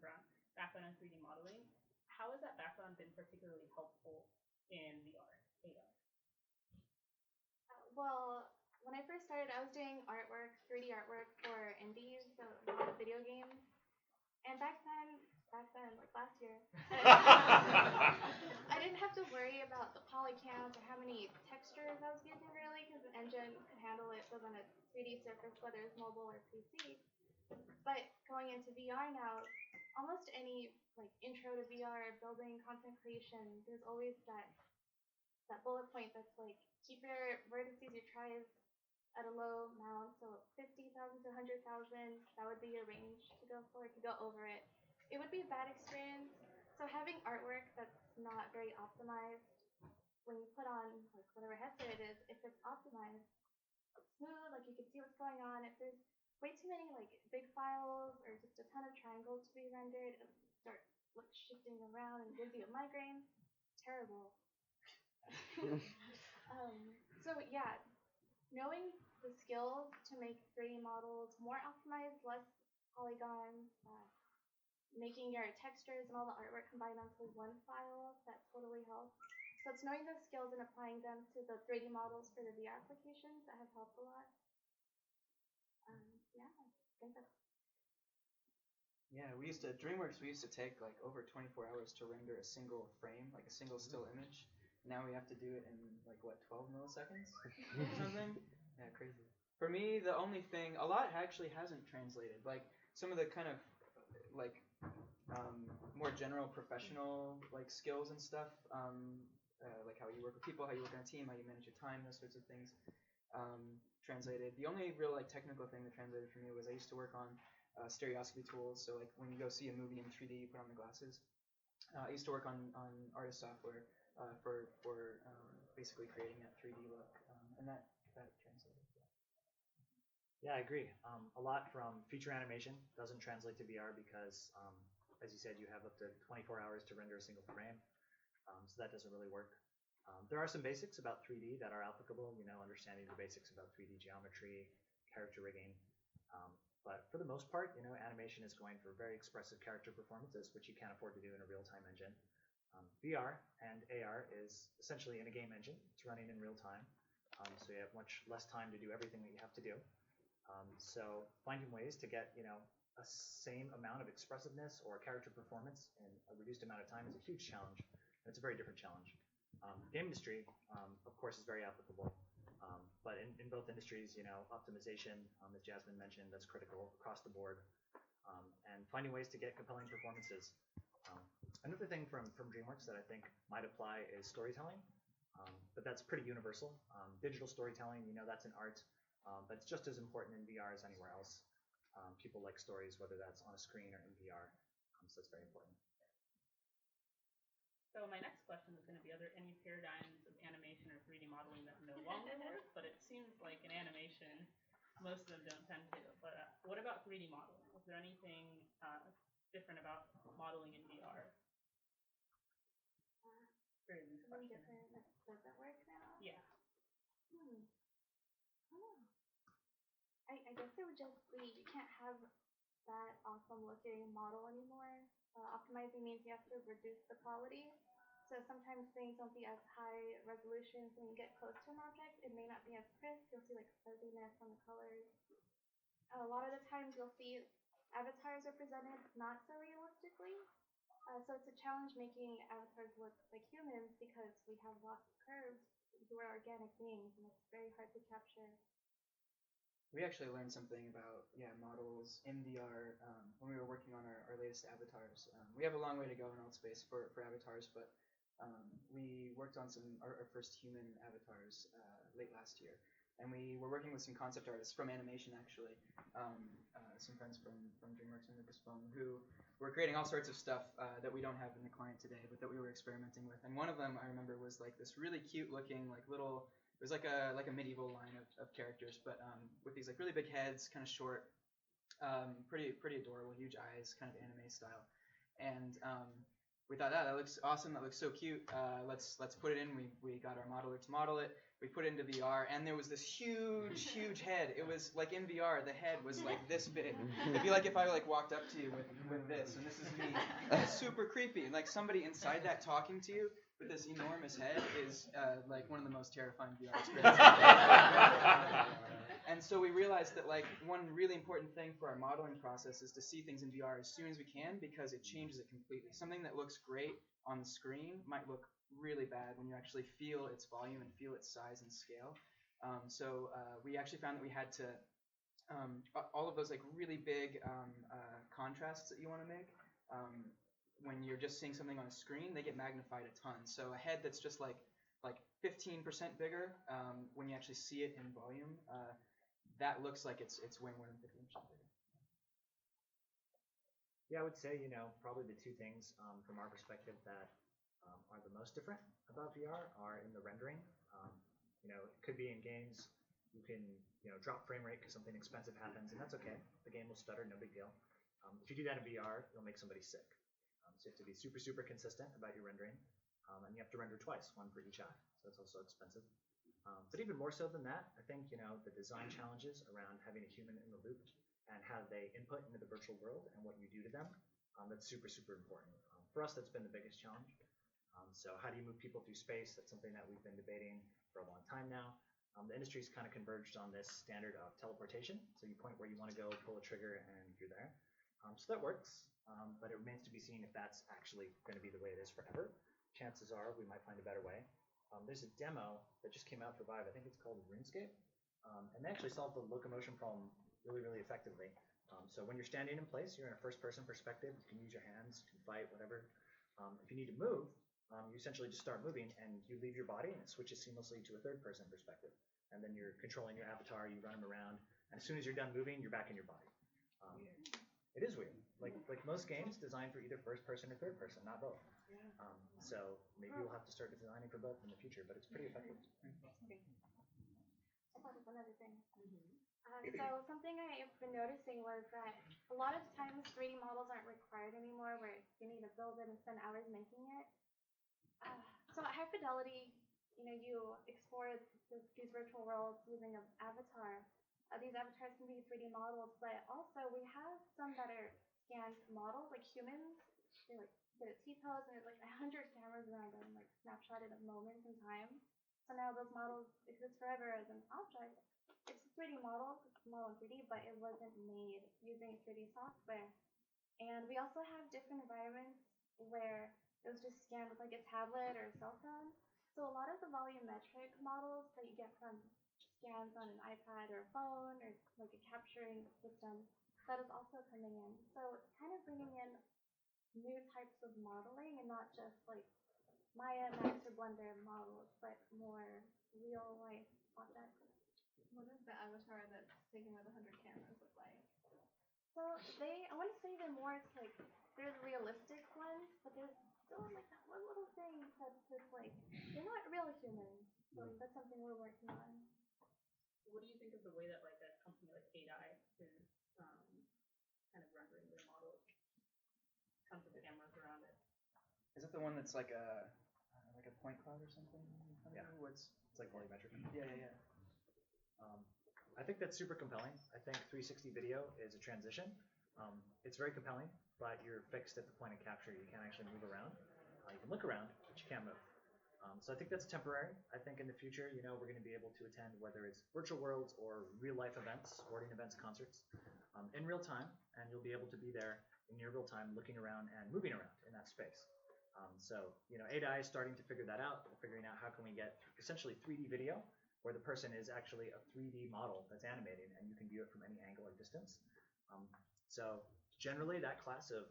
Speaker 2: background in 3D modeling. How has that background been particularly helpful in VR, AR?
Speaker 4: Well, when I first started, I was doing artwork, 3D artwork for indies, so video games. And back then, back then, like last year. I didn't have to worry about the poly count or how many textures I was using really, because the engine could handle it. It was on a 3D surface, whether it's mobile or PC. But going into VR now, almost any like intro to VR, building content creation, there's always that bullet point that's like keep your vertices, your tries at a low amount, so 50,000 to 100,000, that would be your range to go for, to go over it. It would be a bad experience. So having artwork that's not very optimized, when you put on like whatever headset it is, if it's optimized, it's smooth, like you can see what's going on. If there's way too many like big files or just a ton of triangles to be rendered, it'll start like shifting around and gives you a migraine. Terrible. So yeah, knowing the skills to make 3D models more optimized, less polygons, making your textures and all the artwork combined onto one file, that totally helps. So it's knowing those skills and applying them to the 3D models for the VR applications that have helped a lot. Yeah, I think that's.
Speaker 5: Yeah, DreamWorks, we used to take like over 24 hours to render a single frame, like a single still image. Now we have to do it in like what, 12 milliseconds or something? Yeah, crazy. For me, the only thing, a lot actually hasn't translated. Like some of the kind of like more general professional like skills and stuff, like how you work with people, how you work on a team, how you manage your time, those sorts of things, translated. The only real like technical thing that translated for me was I used to work on stereoscopy tools. So like when you go see a movie in 3D, you put on the glasses. I used to work on artist software for basically creating that 3D look, and that translated.
Speaker 6: Yeah, I agree. A lot from feature animation doesn't translate to VR because, as you said, you have up to 24 hours to render a single frame, so that doesn't really work. There are some basics about 3D that are applicable, understanding the basics about 3D geometry, character rigging, but for the most part, animation is going for very expressive character performances, which you can't afford to do in a real-time engine. VR and AR is essentially in a game engine. It's running in real time, so you have much less time to do everything that you have to do. So finding ways to get a same amount of expressiveness or character performance in a reduced amount of time is a huge challenge, and it's a very different challenge. Game industry, of course, is very applicable, but in both industries, optimization, as Jazmin mentioned, that's critical across the board, and finding ways to get compelling performances. Another thing from DreamWorks that I think might apply is storytelling, but that's pretty universal. Digital storytelling, that's an art. But it's just as important in VR as anywhere else. People like stories, whether that's on a screen or in VR, so that's very important.
Speaker 2: So my next question is going to be, are there any paradigms of animation or 3D modeling that no longer work? But it seems like in animation, most of them don't tend to. But what about 3D modeling? Is there anything different about modeling in VR? Very loose
Speaker 4: Something
Speaker 2: question.
Speaker 4: different that doesn't work now?
Speaker 2: Yeah.
Speaker 4: I guess it would just be, you can't have that awesome looking model anymore. Optimizing means you have to reduce the quality. So sometimes things won't be as high resolution. So when you get close to an object, it may not be as crisp. You'll see like fuzziness on the colors. A lot of the times you'll see avatars are presented not so realistically. So it's a challenge making avatars look like humans because we have lots of curves. We're organic beings, and it's very hard to capture.
Speaker 5: We actually learned something about models in VR when we were working on our latest avatars. We have a long way to go in Altspace for avatars, but we worked on our first human avatars late last year, and we were working with some concept artists from animation actually, some friends from DreamWorks and Lucasfilm who were creating all sorts of stuff that we don't have in the client today, but that we were experimenting with. And one of them I remember was like this really cute looking like little. It was like a medieval line of characters, but with these like really big heads, kind of short, pretty adorable, huge eyes, kind of anime style. And we thought that looks awesome. That looks so cute. Let's put it in. We got our modeler to model it. We put it into VR, and there was this huge head. It was like in VR, the head was like this big. It'd be like if I like walked up to you with this, and this is me. It's super creepy. And like somebody inside that talking to you with this enormous head is like one of the most terrifying VR experiences. And so we realized that like one really important thing for our modeling process is to see things in VR as soon as we can, because it changes it completely. Something that looks great on the screen might look really bad when you actually feel its volume and feel its size and scale. So we actually found that we had to all of those like really big contrasts that you want to make. When you're just seeing something on a screen, they get magnified a ton. So a head that's just like 15% bigger, when you actually see it in volume, that looks like it's way more than 15% bigger.
Speaker 6: Yeah, I would say, probably the two things from our perspective that are the most different about VR are in the rendering. It could be in games, you can drop frame rate because something expensive happens, and that's okay. The game will stutter, no big deal. If you do that in VR, you'll make somebody sick. So you have to be super, super consistent about your rendering, and you have to render twice, one for each eye. So that's also expensive. But even more so than that, I think the design challenges around having a human in the loop and how they input into the virtual world and what you do to them, that's super, super important. For us, that's been the biggest challenge. So how do you move people through space? That's something that we've been debating for a long time now. The industry's kind of converged on this standard of teleportation. So you point where you want to go, pull a trigger, and you're there. So that works, but it remains to be seen if that's actually going to be the way it is forever. Chances are we might find a better way. There's a demo that just came out for Vive. I think it's called RuneScape. And they actually solved the locomotion problem really, really effectively. So when you're standing in place, you're in a first-person perspective. You can use your hands, you can fight, whatever. If you need to move, you essentially just start moving, and you leave your body, and it switches seamlessly to a third-person perspective. And then you're controlling your avatar, you run them around, and as soon as you're done moving, you're back in your body. It is weird. Like most games designed for either first-person or third-person, not both. So maybe we'll have to start designing for both in the future, but it's pretty effective.
Speaker 4: I thought of another thing. So something I've been noticing was that a lot of times 3D models aren't required anymore, where you need to build it and spend hours making it. So at high fidelity, you explore these virtual worlds using an avatar. These avatars can be 3D models, but also we have some that are scanned models, like humans. They sit at T-pose, and there's 100 cameras around them, snapshotted at moments in time. So now those models exist forever as an object. It's a 3D model, it's a model in 3D, but it wasn't made using 3D software. And we also have different environments where it was just scanned with a tablet or a cell phone. So a lot of the volumetric models that you get from scans on an iPad or a phone, or a capturing system, that is also coming in. So it's kind of bringing in new types of modeling, and not just Maya, Max, or Blender models, but more real life objects.
Speaker 3: What does the avatar that's taken with 100 cameras look like?
Speaker 4: So I want to say they're more they're realistic ones, but there's still that one little thing that's just they're not real humans. So that's something we're working on.
Speaker 2: What do you think of the way that a company like 8i is kind of rendering their models? Tons of cameras around it.
Speaker 5: Is it the one that's like a point cloud or something?
Speaker 6: Yeah.
Speaker 5: It's
Speaker 6: like volumetric.
Speaker 5: Yeah.
Speaker 6: I think that's super compelling. I think 360 video is a transition. It's very compelling, but you're fixed at the point of capture. You can't actually move around. You can look around, but you can't move. So I think that's temporary. I think in the future, we're going to be able to attend, whether it's virtual worlds or real-life events, sporting events, concerts, in real time, and you'll be able to be there in near real time, looking around and moving around in that space. So 8i is starting to figure that out, figuring out how can we get essentially 3D video, where the person is actually a 3D model that's animating, and you can view it from any angle or distance. So generally, that class of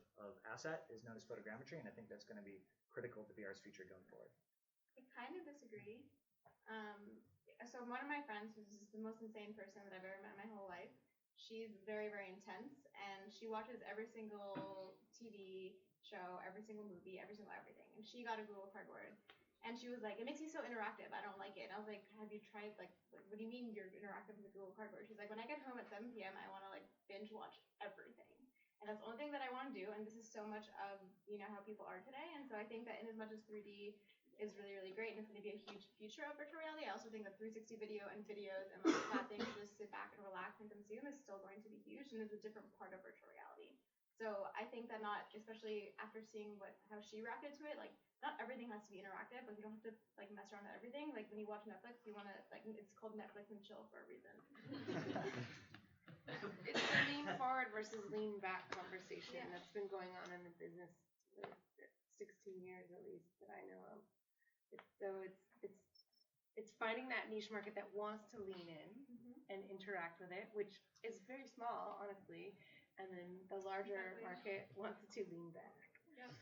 Speaker 6: asset is known as photogrammetry, and I think that's going to be critical to VR's future going forward.
Speaker 3: I kind of disagree. So one of my friends, who's just the most insane person that I've ever met in my whole life, she's very, very intense, and she watches every single TV show, every single movie, every single everything. And she got a Google Cardboard, and she was like, "It makes me so interactive. I don't like it." And I was like, "Have you tried what do you mean you're interactive with the Google Cardboard?" She's like, "When I get home at 7 p.m., I want to binge watch everything." And that's the only thing that I want to do. And this is so much of how people are today. And so I think that in as much as 3D is really, really great, and it's going to be a huge future of virtual reality, I also think that 360 video and videos and flat things to just sit back and relax and consume is still going to be huge, and is a different part of virtual reality. So I think that not, especially after seeing how she reacted to it, like not everything has to be interactive. Like you don't have to like mess around with everything. Like when you watch Netflix, you want to like it's called Netflix and chill for a reason.
Speaker 7: It's the lean forward versus lean back conversation
Speaker 3: Yeah.
Speaker 7: that's been going on in the business for 16 years at least that I know of. It's finding that niche market that wants to lean in and interact with it, which is very small, honestly, and then the larger market wants to lean back.
Speaker 3: Yep.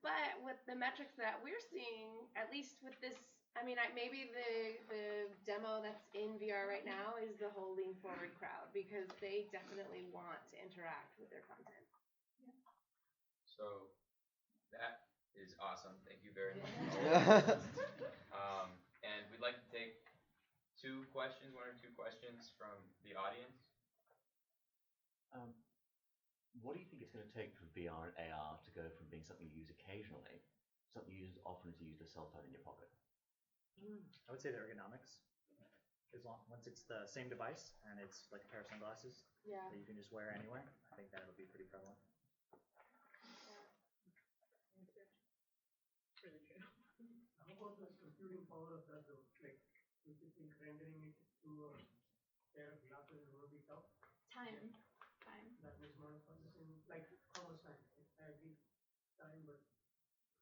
Speaker 7: But with the metrics that we're seeing, at least with this, I mean, maybe the demo that's in VR right now is the whole lean forward crowd because they definitely want to interact with their content.
Speaker 1: So that is awesome. Thank you very much. And we'd like to take one or two questions from the audience.
Speaker 8: What do you think it's going to take for VR and AR to go from being something you use occasionally to something you use as often as you use a cell phone in your pocket?
Speaker 6: I would say the ergonomics. Once it's the same device and it's like a pair of sunglasses
Speaker 7: Yeah.
Speaker 6: that you can just wear anywhere, I think that'll be pretty prevalent.
Speaker 2: Really true.
Speaker 9: How about this computing power of that though? Like, do you think rendering it to a pair of glasses will be tough?
Speaker 3: Time.
Speaker 9: That makes more fun. Like, almost time. I agree. Time, but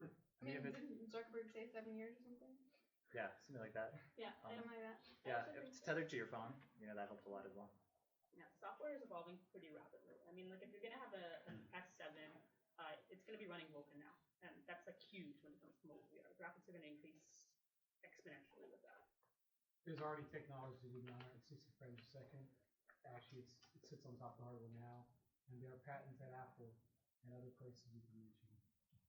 Speaker 3: I mean, didn't Zuckerberg say 7 years or something?
Speaker 6: Yeah, something like that.
Speaker 2: Yeah.
Speaker 3: Something like that.
Speaker 6: Yeah, if it's tethered to your phone, that helps a lot as well.
Speaker 2: Yeah, software is evolving pretty rapidly. I mean, like if you're gonna have an S7, it's gonna be running Wilkins now, and that's like huge when it comes to mobile VR. Graphics are gonna increase exponentially with that.
Speaker 9: there's already technology to do 960 frames a second. Actually, it sits on top of the hardware now, and there are patents at Apple and other places you can mention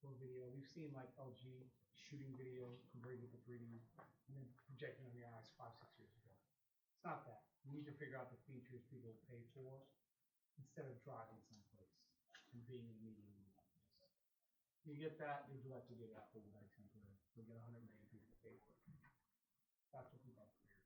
Speaker 9: for video. We've seen like LG shooting video, converting it to 3D, and then projecting on your eyes 5-6 years ago. It's not that. You need to figure out the features people pay for instead of driving someplace and being in a meeting room like this. You get that, you'll do that to get Apple with that temporary. You'll get 100 million people to pay for it. That's what people have to hear.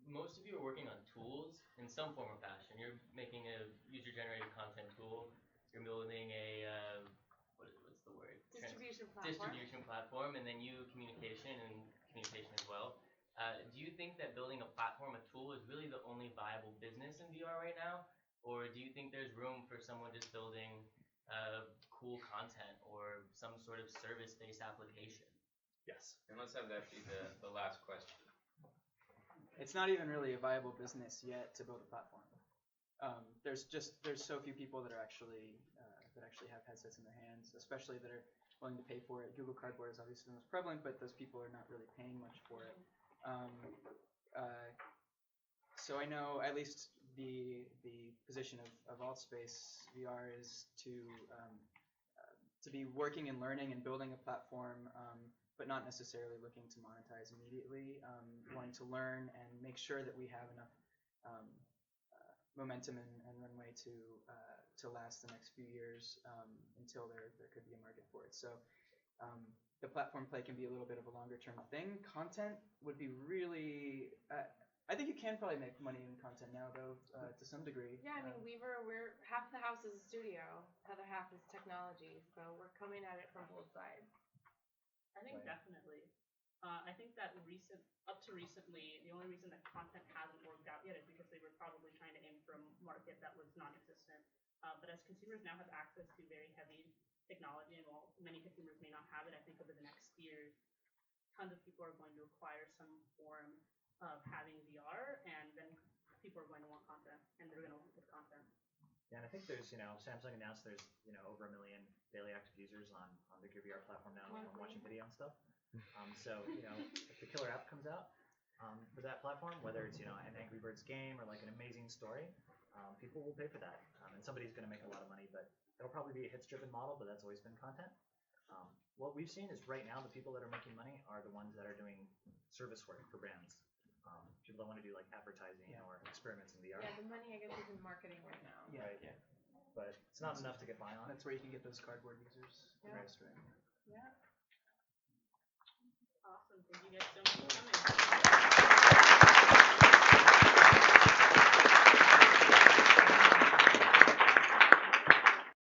Speaker 10: Most of you are working on tools in some form or fashion. You're making a user-generated content tool. You're building a what's the word? Distribution platform, and then communication as well. Do you think that building a platform, a tool, is really the only viable business in VR right now, or do you think there's room for someone just building cool content or some sort of service-based application?
Speaker 6: Yes.
Speaker 1: And let's have that be the last question.
Speaker 5: It's not even really a viable business yet to build a platform. There's so few people that actually have headsets in their hands, especially that are willing to pay for it. Google Cardboard is obviously the most prevalent, but those people are not really paying much for it. So I know at least the position of Altspace VR is to be working and learning and building a platform, but not necessarily looking to monetize immediately. Wanting to learn and make sure that we have enough momentum and runway to last the next few years until there could be a market for it. So the platform play can be a little bit of a longer term thing. Content would be really. I think you can probably make money in content now, though, to some degree.
Speaker 7: Yeah, I mean, we're half the house is a studio, the other half is technology, so we're coming at it from both sides.
Speaker 2: I think definitely. I think that up to recently, the only reason that content hasn't worked out yet is because they were probably trying to aim for a market that was non-existent. But as consumers now have access to very heavy technology, and while many consumers may not have it, I think over the next years, tons of people are going to acquire some form of having VR, and then people are going to want content, and they're going to want good content.
Speaker 6: Yeah, and I think there's, Samsung announced there's, over 1 million daily active users on the Gear VR platform now, watching video and stuff. So, if the killer app comes out for that platform, whether it's, an Angry Birds game or like an amazing story, people will pay for that. And somebody's going to make a lot of money, but it'll probably be a hits-driven model, but that's always been content. What we've seen is right now the people that are making money are the ones that are doing service work for brands. People that want to do like advertising or experiments in VR.
Speaker 7: Yeah, the money I guess is in marketing right now.
Speaker 5: Yeah,
Speaker 6: Right.
Speaker 5: yeah.
Speaker 6: But it's not enough to get by on.
Speaker 5: That's where you can get those cardboard users.
Speaker 7: Yeah.
Speaker 5: Right.
Speaker 2: Awesome. Thank you guys